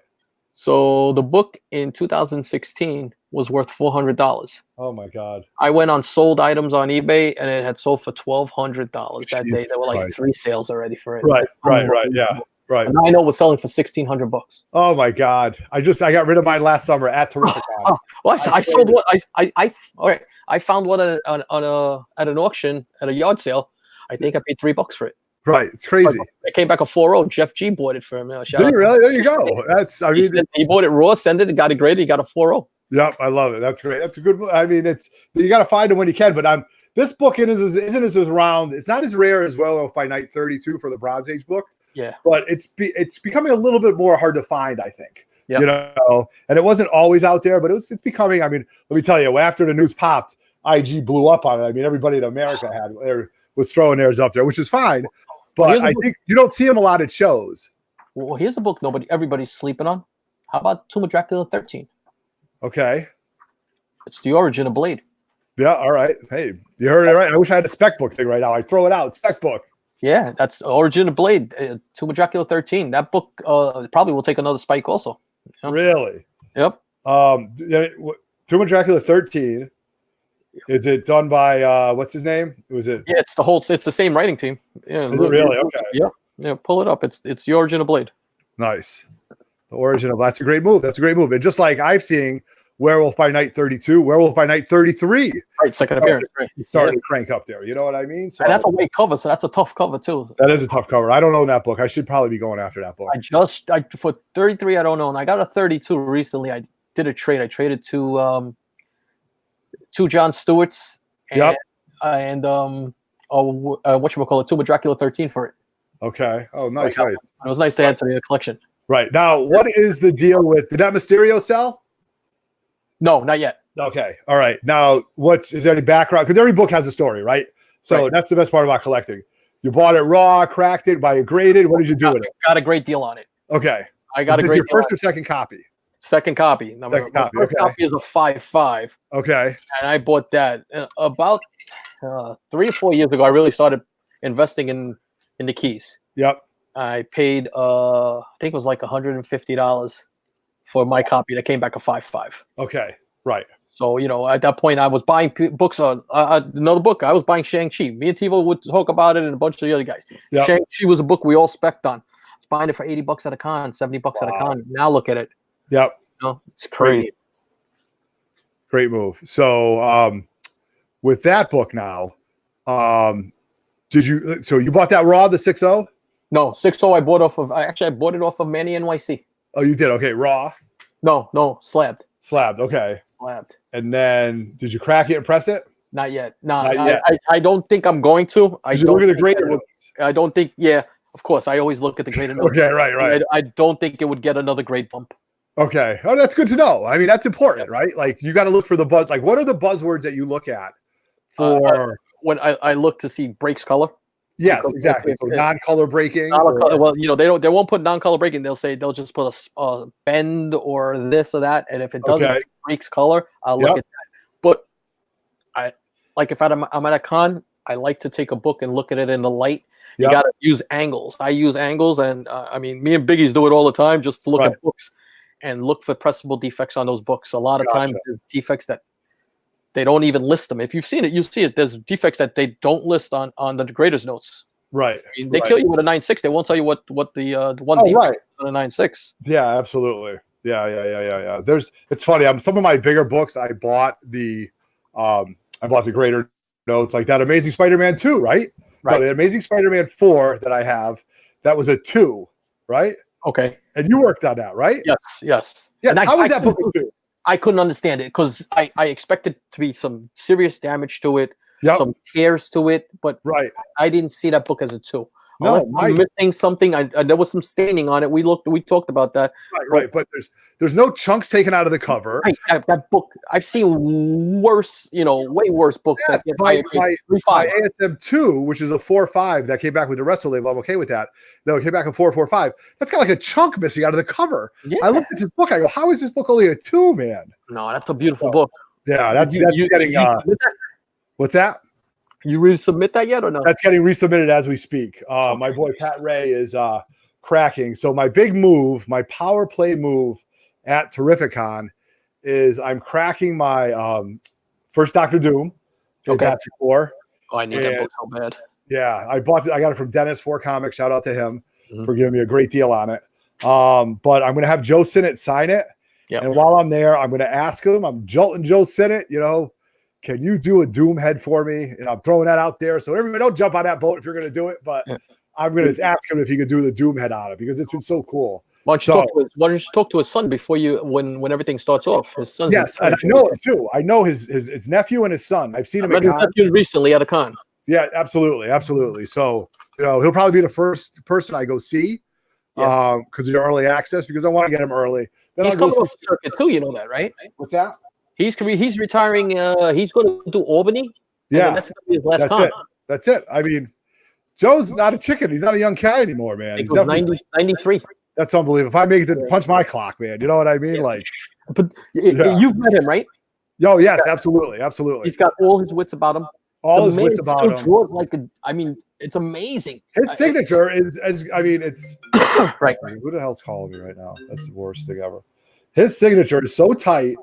So the book in 2016 was worth $400. Oh my God! I went on sold items on eBay, and it had sold for $1,200 that day. There were like 3 sales already for it. Right. Yeah. Right. And I know it was selling for $1,600. Oh my God! I got rid of mine last summer at Terrificon. Well, I sold one. I found one at an auction at a yard sale. I think I paid $3 for it. Right, it's crazy. It came back a 4.0. Jeff G bought it for him. Did he really? There you go. He bought it raw, sent it, got it graded. He got a 4.0. Yep, I love it. That's great. That's a good. I mean, you got to find it when you can. But this book isn't as round. It's not as rare as Werewolf by Night 32 for the Bronze Age book. Yeah, but it's becoming a little bit more hard to find, I think. Yep. You know, and it wasn't always out there, but it's becoming. I mean, let me tell you, after the news popped, IG blew up on it. I mean, everybody in America was throwing theirs up there, which is fine. But I think you don't see them a lot at shows. Well, here's a book everybody's sleeping on. How about Tomb of Dracula 13? Okay. It's the origin of Blade. Yeah, all right. Hey, you heard it right. I wish I had a spec book thing right now. I'd throw it out. Spec book. Yeah, that's origin of Blade. Tomb of Dracula 13. That book probably will take another spike also. You know? Really? Yep. Tomb of Dracula 13. Is it done by what's his name? Was it? Yeah, it's the same writing team. Yeah, is it really? Okay. Yeah. Pull it up. It's the origin of Blade. Nice. The origin of that's a great move. That's a great move. And just like I've seen Werewolf by Night 32, Werewolf by Night 33. Right, second appearance. Right. Starting to crank up there. You know what I mean? So and that's a weight cover, so that's a tough cover too. That is a tough cover. I don't own that book. I should probably be going after that book. I for 33, I don't own. I got a 32 recently. I did a trade. I traded two John Stewart's and whatchamacallit, Tomb of Dracula 13 for it. Okay. Oh, nice. It was nice to add to the collection. Right. Now, what is the deal with, did that Mysterio sell? No, not yet. Okay. All right. Now, is there any background? Because every book has a story, right? So that's the best part about collecting. You bought it raw, cracked it, by graded. What did you do with it? Got a great deal on it. Okay. I got a great your deal. First or second copy? Second copy. Second copy. First copy is a 5.5. Okay. And I bought that about 3 or 4 years ago. I really started investing in the keys. Yep. I paid I think it was like $150 for my copy that came back a 5.5. Okay. Right. So, you know, at that point, I was buying books on another book. I was buying Shang-Chi. Me and Tivo would talk about it and a bunch of the other guys. Yep. Shang-Chi was a book we all spec'd on. I was buying it for $80 at a con, $70 at a con. Now look at it. Yep. You know, it's crazy. Great move. So, with that book now, so you bought that raw, the 6.0? No, 6.0 I bought it off of Manny NYC. Oh, you did? Okay, raw? No, slabbed. Slabbed, okay. Slabbed. And then, did you crack it and press it? Not yet. Not yet. I don't think I'm going to. Look at the graded notes. I don't think, yeah, of course. I always look at the graded notes. Okay, right. I don't think it would get another grade bump. Okay. Oh, that's good to know. I mean, that's important, right? Like, you got to look for the buzz. Like, what are the buzzwords that you look at for? When I look to see breaks color. Yes, exactly. So non-color breaking. Well, you know, they won't put non-color breaking. They'll just put a bend or this or that, and if it doesn't breaks color, I'll look at that. But if I'm at a con, I like to take a book and look at it in the light. You got to use angles. I use angles, and I mean, me and Biggies do it all the time. Just to look at books and look for pressable defects on those books. A lot of times, there's defects that they don't even list them. If you've seen it, you see it. There's defects that they don't list on the grader's notes. Right. I mean, they kill you with a 9.6. They won't tell you what the one defect on a 9.6. Yeah, absolutely. Yeah. It's funny. Some of my bigger books, I bought the grader notes, like that Amazing Spider-Man 2, right? Right. No, the Amazing Spider-Man 4 that I have, that was a 2, right? Okay. And you worked on that, right? Yes. Yeah. How was that book a 2? I couldn't understand it because I expected to be some serious damage to it, some tears to it, but I didn't see that book as a 2. No, I'm missing something. There was some staining on it. We talked about that. Right. But there's no chunks taken out of the cover. Right. That book, I've seen worse, way worse books. Yes, my ASM 2, which is a 4.5 that came back with the Resto label. I'm okay with that. No, it came back a 4.45. That's got like a chunk missing out of the cover. Yeah. I looked at this book. I go, how is this book only a 2, man? No, that's a beautiful book. Yeah, that's getting. What's that? You resubmit that yet or no? That's getting resubmitted as we speak. My boy Pat Ray is cracking. So my big move, my power play move at Terrificon is I'm cracking my first Dr. Doom. Fantastic Four. Oh, I need that book so bad. Yeah, I got it from Dennis 4 Comics. Shout out to him for giving me a great deal on it. But I'm going to have Joe Sinnott sign it. Yep. And while I'm there, I'm going to ask him, I'm jolting Joe Sinnott, can you do a Doom head for me? And I'm throwing that out there. So everybody don't jump on that boat if you're going to do it. But I'm going to ask him if he could do the Doom head on it because it's been so cool. Why don't you talk to his son before when everything starts off? His son. Yes, and I know it too. I know his nephew and his son. I've seen him at con. Recently at a con. Yeah, absolutely. So he'll probably be the first person I go see because of early access because I want to get him early. Then he's coming off the circuit too. You know that, right? What's that? He's retiring. He's going to do Albany. Yeah, that's going to be his last con. That's it. I mean, Joe's not a chicken. He's not a young guy anymore, man. He's 93. That's unbelievable. If I make it to punch my clock, man, you know what I mean? Like, but you've met him, right? Oh, yes, absolutely. He's got all his wits about him. All his wits about him. Draws it's amazing. His signature is, it's right. Who the hell's calling me right now? That's the worst thing ever. His signature is so tight.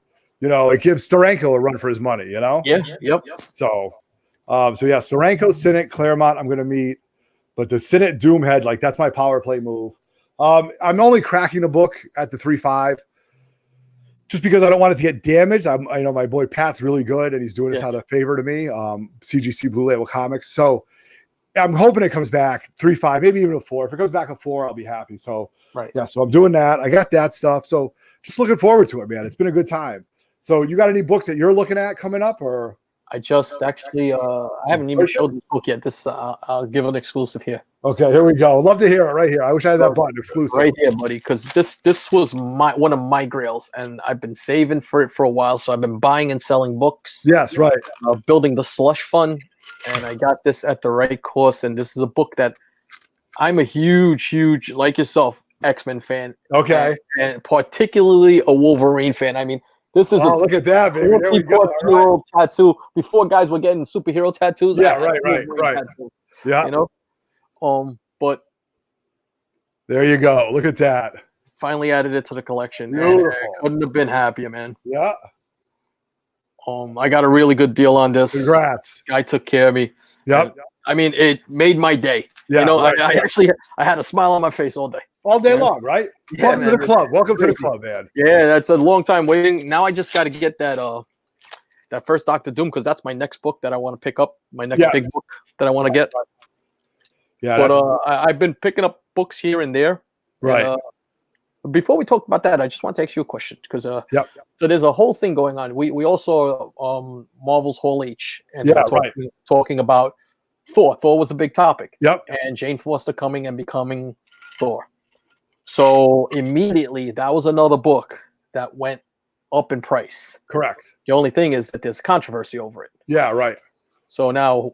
It gives Steranko a run for his money, Yeah. Yep. So Steranko, Sinnott, Claremont, I'm going to meet. But the Sinnott Doomhead, like, that's my power play move. I'm only cracking the book at the 3.5 just because I don't want it to get damaged. I know my boy Pat's really good, and he's doing us out a favor to me, CGC Blue Label Comics. So I'm hoping it comes back 3.5, maybe even a 4. If it comes back a 4, I'll be happy. So, so I'm doing that. I got that stuff. So just looking forward to it, man. It's been a good time. So you got any books that you're looking at coming up, or? I just actually, I haven't even showed this book yet. I'll give an exclusive here. Okay, here we go. I'd love to hear it right here. I wish I had that button exclusive. Right here, buddy, because this was one of my grails, and I've been saving for it for a while. So I've been buying and selling books. Yes, right. Building the slush fund. and I got this at the right cost. And this is a book that I'm a huge, like yourself, X-Men fan. Okay. And particularly a Wolverine fan. I mean, this is look at that, baby. There we go. Right. Tattoo. Before guys were getting superhero tattoos. Yeah, right. Tattoo, yeah. You know? But there you go. Look at that. Finally added it to the collection. And I couldn't have been happier, man. Yeah. I got a really good deal on this. Congrats. Guy took care of me. Yep. I mean, it made my day. Yeah, you know, I had a smile on my face all day. All day long, right? Yeah, Welcome to the club. Welcome to the club, man. Yeah, that's a long time waiting. Now I just got to get that first Doctor Doom, because that's my next book that I want to pick up. My next big book that I want to get. Yeah, but I've been picking up books here and there. Right. And, before we talk about that, I just want to ask you a question, because so there's a whole thing going on. We also Marvel's Hall H, and talking about Thor. Thor was a big topic. Yep. And Jane Foster coming and becoming Thor. So immediately, that was another book that went up in price. Correct. The only thing is that there's controversy over it. Yeah, right. So now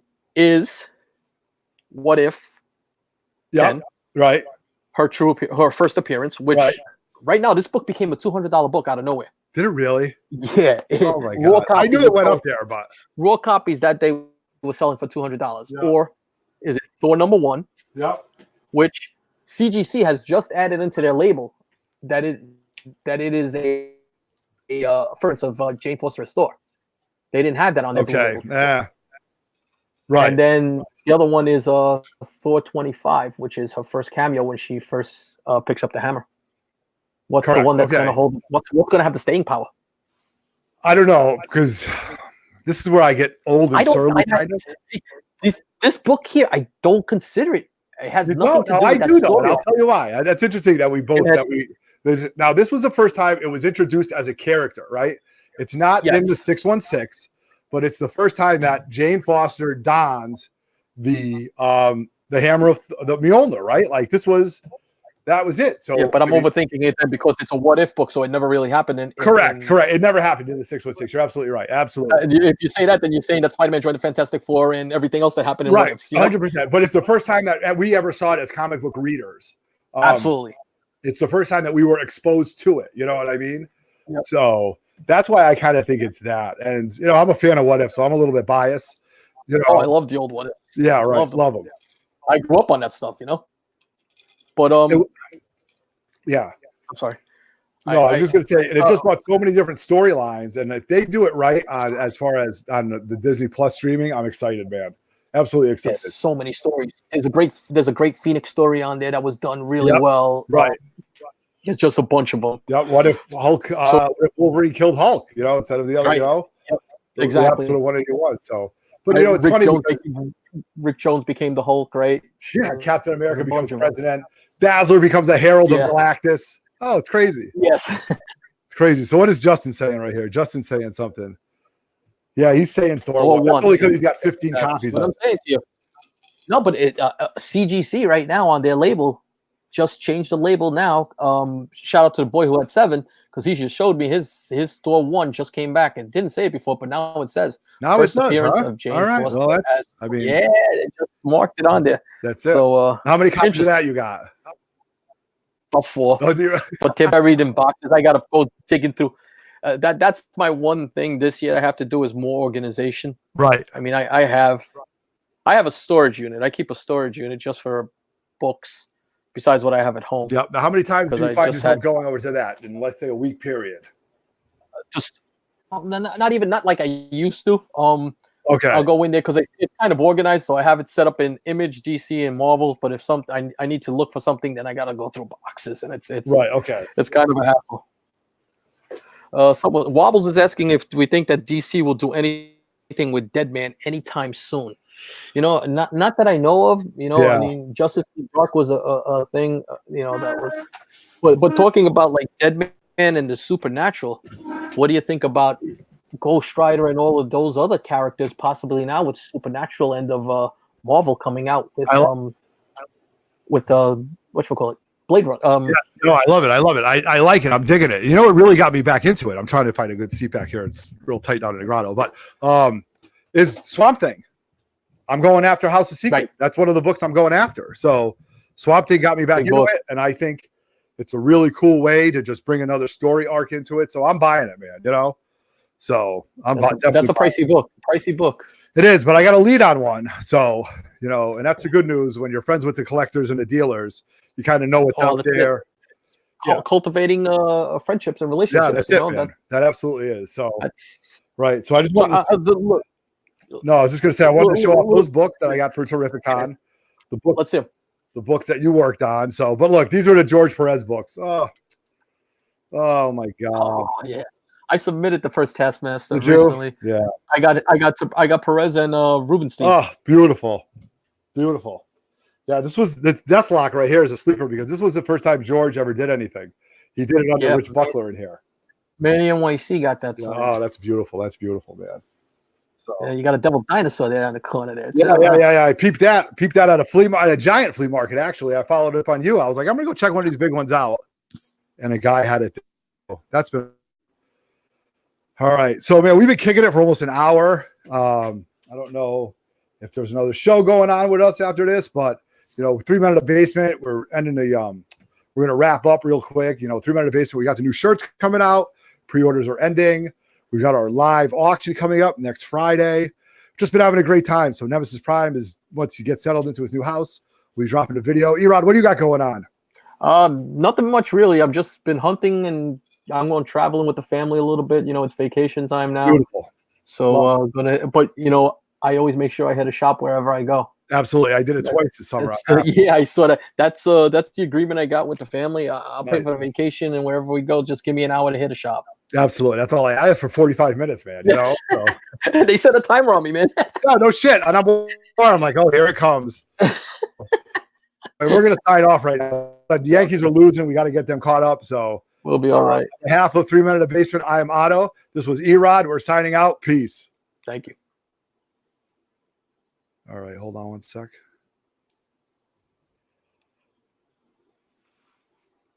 What If? Yeah, right. Her first appearance, which right now this book became a $200 book out of nowhere. Did it really? Yeah. Oh my god! I knew it went up there, but raw copies that day were selling for $200. Yeah. Or is it Thor #1? Yeah. Which CGC has just added into their label that it is a reference of Jane Foster's Thor. They didn't have that on their label. Yeah. Right. And then the other one is Thor 25, which is her first cameo when she first picks up the hammer. What's the one that's going to hold? What's going to have the staying power? I don't know, because this is where I get old and surly. This book here, I don't consider it. It has nothing to do with that story. I'll tell you why. That's interesting that we both now this was the first time it was introduced as a character, right? It's not in the 616, but it's the first time that Jane Foster dons the hammer of the Mjolnir, right? Like that was it. So yeah, but I'm overthinking it then, because it's a what if book, so it never really happened. Correct. It never happened in the 616. You're absolutely right. Absolutely. If you say that, then you're saying that Spider-Man joined the Fantastic Four and everything else that happened in what ifs. 100%. But it's the first time that we ever saw it as comic book readers. Absolutely. It's the first time that we were exposed to it. You know what I mean? Yep. So that's why I kind of think it's that. And I'm a fan of What If, so I'm a little bit biased. I love the old What If. Yeah, right. Love them. I grew up on that stuff, But yeah. I'm sorry. No, I was just going to say, and it just brought so many different storylines. And if they do it right as far as on the Disney Plus streaming, I'm excited, man. Absolutely excited. There's so many stories. There's a great Phoenix story on there that was done really well. Right. It's just a bunch of them. Yeah. What if what if Wolverine killed Hulk? Instead of the other. Yep. Exactly. Sort of one you want. So, but it's funny. Rick Jones became the Hulk, right? Yeah. Captain America becomes president. Dazzler becomes a herald of Galactus. Oh, it's crazy. Yes. It's crazy. So what is Justin saying right here? Justin's saying something. Yeah, he's saying Thor 1. That's only because he's got 15 copies. What I'm saying to you. No, but CGC right now on their label just changed the label now. Shout out to the boy who had 7, because he just showed me his Thor 1 just came back. It didn't say it before, but now it says. Now it does, of Jane all right. Foster. Well, they just marked it on there. That's it. So how many copies of that you got? About 4. Oh, but they're buried in boxes. I gotta go digging through. That's my one thing this year I have to do is more organization. Right. I mean, I have a storage unit. I keep a storage unit just for books, besides what I have at home. Yep. Now, how many times do you find yourself going over to that in, let's say, a week period? Just not like I used to. Okay. I'll go in there because it's kind of organized, so I have it set up in Image, DC, and Marvel. But if I need to look for something, then I gotta go through boxes, and it's right. Okay. It's kind of a hassle. Wobbles is asking if we think that DC will do anything with Deadman anytime soon. Not that I know of. I mean, Justice League Dark was a thing. That was. But talking about like Deadman and the Supernatural, what do you think about Ghost Rider and all of those other characters possibly now with Supernatural end of Marvel coming out with whatchamacallit, Blade Runner. I love it. I like it. I'm digging it. It really got me back into it. I'm trying to find a good seat back here. It's real tight down in the grotto, but is Swamp Thing. I'm going after House of Secrets. Right. That's one of the books I'm going after. So Swamp Thing got me back Big into book. it, and I think it's a really cool way to just bring another story arc into it. So I'm buying it, man. You know, so That's a pricey book. Pricey book. It is, but I got a lead on one. So, you know, and that's the good news when you're friends with the collectors and the dealers, you kind of know what's out there. Yeah. Cultivating friendships and relationships. Yeah, that's it, man. That absolutely is. So, right. So I just want look. No, I was just going to say, I wanted to show off those books that I got for Terrificon. The book, let's see them. The books that you worked on. So, but look, these are the George Perez books. Oh my God. Oh, yeah. I submitted the first Taskmaster recently. Yeah. I got Perez and Rubenstein. Oh, beautiful. Beautiful. Yeah, this Deathlock right here is a sleeper because this was the first time George ever did anything. He did it under Rich Buckler in here. Manny NYC got that. Yeah, oh, that's beautiful. That's beautiful, man. So yeah, you got a devil dinosaur there on the corner there. Yeah. I peeped that at a giant flea market. Actually, I followed up on you. I was like, I'm gonna go check one of these big ones out, and a guy had it. That's been all right. So, man, we've been kicking it for almost an hour. I don't know if there's another show going on with us after this, but you know, 3 Men in the Basement. We're ending the. We're gonna wrap up real quick. You know, 3 Men in the Basement. We got the new shirts coming out. Pre-orders are ending. We've got our live auction coming up next Friday. Just been having a great time. So Nemesis Prime is once you get settled into his new house, we'll be dropping a video. EROD, what do you got going on? Nothing much really. I've just been hunting and I'm going traveling with the family a little bit. You know, it's vacation time now. Beautiful. So but you know, I always make sure I hit a shop wherever I go. Absolutely. I did it twice this summer. Yeah, I sort of that's the agreement I got with the family. I'll pay for the vacation and wherever we go, just give me an hour to hit a shop. Absolutely. That's all I asked for 45 minutes, man. You know, so they set a timer on me, man. Yeah, no shit. And I'm like, oh, here it comes. We're gonna sign off right now. But the Yankees are losing. We got to get them caught up. So we'll be all right. On behalf of 3 Men in the Basement, I am OTTO. This was EROD. We're signing out. Peace. Thank you. All right, hold on one sec.